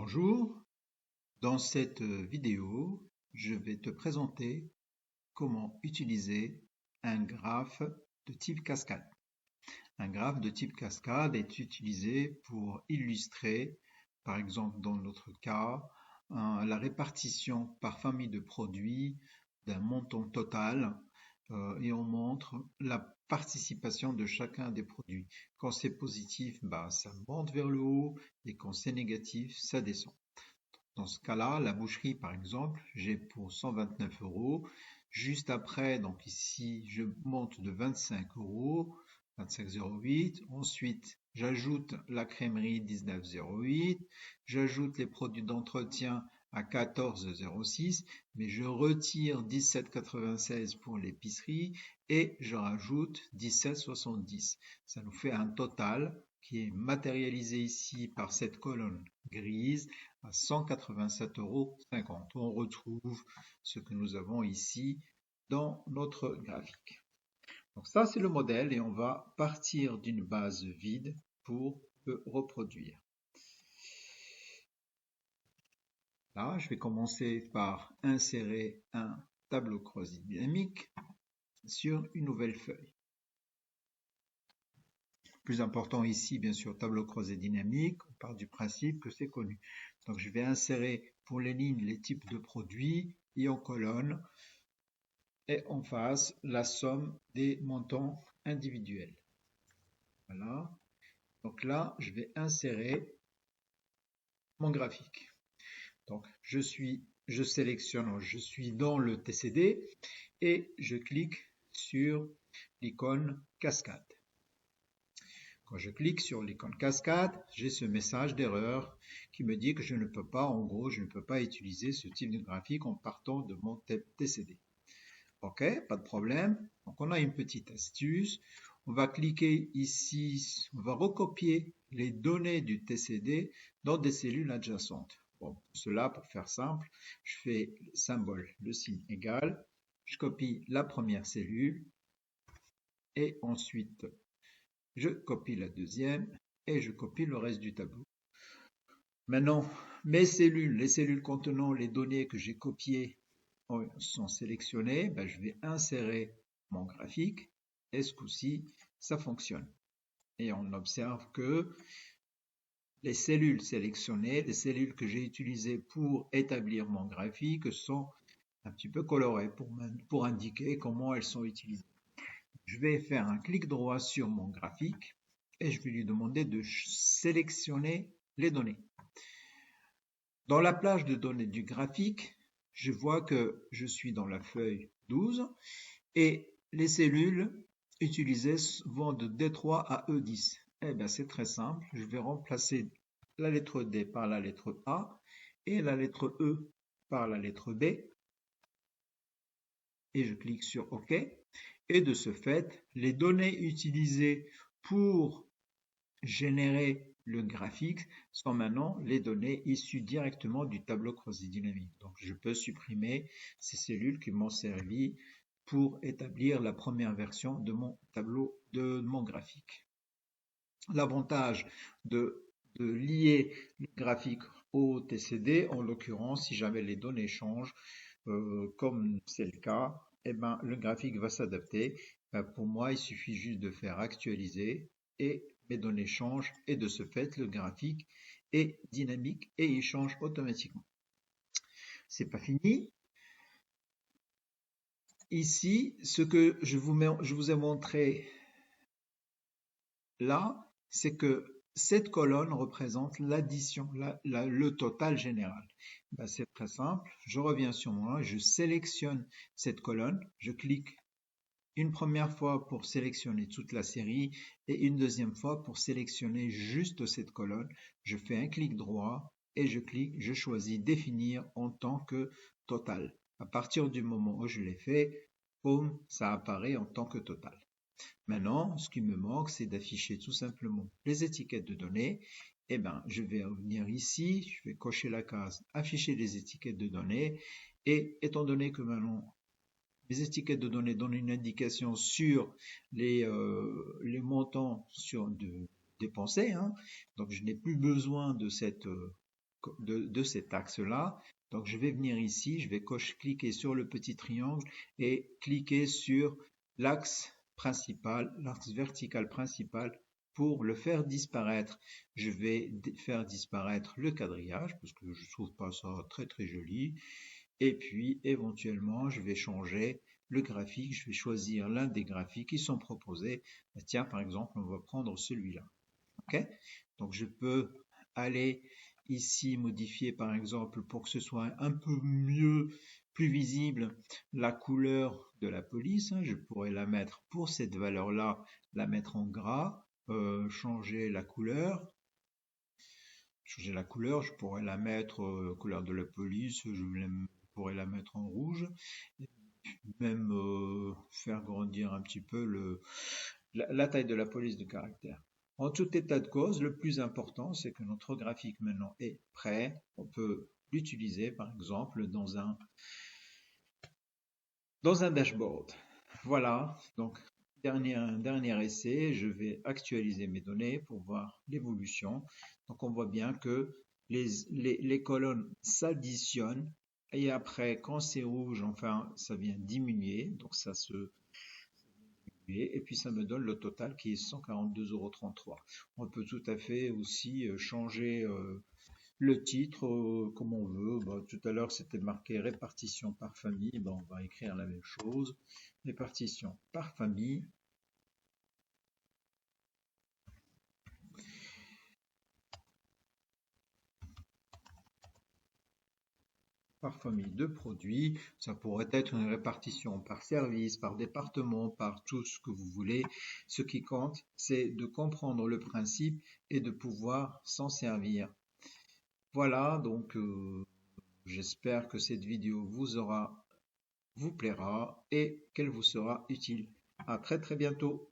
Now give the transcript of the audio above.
Bonjour, dans cette vidéo, je vais te présenter comment utiliser un graphe de type cascade. Un graphe de type cascade est utilisé pour illustrer, par exemple dans notre cas, la répartition par famille de produits d'un montant total et on montre la participation de chacun des produits. Quand c'est positif, ça monte vers le haut et quand c'est négatif, ça descend. Dans ce cas-là, la boucherie, par exemple, j'ai pour 129 euros. Juste après, donc ici, je monte de 25 euros, 25,08. Ensuite, j'ajoute la crèmerie 19,08. J'ajoute les produits d'entretien à 14,06. Mais je retire 17,96 pour l'épicerie et je rajoute 17,70. Ça nous fait un total qui est matérialisé ici par cette colonne grise à 187,50 euros. On retrouve ce que nous avons ici dans notre graphique. Donc ça, c'est le modèle et on va partir d'une base vide pour le reproduire. Là, je vais commencer par insérer un tableau croisé dynamique sur une nouvelle feuille. Plus important ici, bien sûr, tableau croisé dynamique, on part du principe que c'est connu. Donc je vais insérer pour les lignes les types de produits et en colonne et en face la somme des montants individuels. Voilà. Donc là, je vais insérer mon graphique. Donc je sélectionne, je suis dans le TCD et je clique sur l'icône cascade. Quand je clique sur l'icône cascade, j'ai ce message d'erreur qui me dit que je ne peux pas, en gros, je ne peux pas utiliser ce type de graphique en partant de mon TCD. Ok, pas de problème. Donc on a une petite astuce. On va cliquer ici, on va recopier les données du TCD dans des cellules adjacentes. Bon, pour cela, pour faire simple, je fais le symbole, le signe égal. Je copie la première cellule et ensuite je copie la deuxième et je copie le reste du tableau. Maintenant, mes cellules, les cellules contenant les données que j'ai copiées sont sélectionnées. Je vais insérer mon graphique et ce coup-ci, ça fonctionne. Et on observe que les cellules sélectionnées, les cellules que j'ai utilisées pour établir mon graphique sont un petit peu colorées pour indiquer comment elles sont utilisées. Je vais faire un clic droit sur mon graphique et je vais lui demander de sélectionner les données. Dans la plage de données du graphique, je vois que je suis dans la feuille 12 et les cellules utilisées vont de D3 à E10. Eh bien, c'est très simple. Je vais remplacer la lettre D par la lettre A et la lettre E par la lettre B. Et je clique sur OK. Et de ce fait, les données utilisées pour générer le graphique sont maintenant les données issues directement du tableau croisé dynamique. Donc je peux supprimer ces cellules qui m'ont servi pour établir la première version de mon tableau, de mon graphique. L'avantage de lier le graphique au TCD, en l'occurrence, si jamais les données changent, comme c'est le cas, le graphique va s'adapter. Pour moi, il suffit juste de faire actualiser et mes données changent et de ce fait, le graphique est dynamique et il change automatiquement. C'est pas fini. Ici, ce que je vous ai montré là, c'est que cette colonne représente l'addition, le total général. C'est très simple. Je reviens sur moi, je sélectionne cette colonne, je clique une première fois pour sélectionner toute la série et une deuxième fois pour sélectionner juste cette colonne. Je fais un clic droit et je choisis définir en tant que total. À partir du moment où je l'ai fait, boum, ça apparaît en tant que total. Maintenant, ce qui me manque, c'est d'afficher tout simplement les étiquettes de données. Je vais revenir ici, je vais cocher la case afficher les étiquettes de données et étant donné que maintenant les étiquettes de données donnent une indication sur les montants dépensés. Donc, je n'ai plus besoin de cette de cet axe-là. Donc je vais venir ici, je vais cliquer sur le petit triangle et cliquer sur l'axe principal, l'axe vertical principal pour le faire disparaître. Je vais faire disparaître le quadrillage parce que je trouve pas ça très joli. Et puis éventuellement je vais changer le graphique, je vais choisir l'un des graphiques qui sont proposés. Tiens, par exemple, on va prendre celui-là. Ok? Donc je peux aller ici modifier par exemple pour que ce soit un peu mieux, plus visible, la couleur de la police. Je pourrais la mettre pour cette valeur-là, la mettre en gras, changer la couleur. Je pourrais la mettre couleur de la police, pourrais la mettre en rouge, même faire grandir un petit peu la taille de la police de caractère. En tout état de cause, le plus important, c'est que notre graphique maintenant est prêt. On peut l'utiliser, par exemple, dans un dashboard. Voilà, donc dernier essai, je vais actualiser mes données pour voir l'évolution. Donc on voit bien que les colonnes s'additionnent et après, quand c'est rouge, enfin, ça vient diminuer, donc ça se et puis ça me donne le total qui est 142,33 €. On peut tout à fait aussi changer le titre comme on veut. Bah, tout à l'heure c'était marqué répartition par famille, bah, on va écrire la même chose. Répartition par famille. Par famille de produits, ça pourrait être une répartition par service, par département, par tout ce que vous voulez. Ce qui compte, c'est de comprendre le principe et de pouvoir s'en servir. Voilà, donc j'espère que cette vidéo vous plaira et qu'elle vous sera utile. À très bientôt.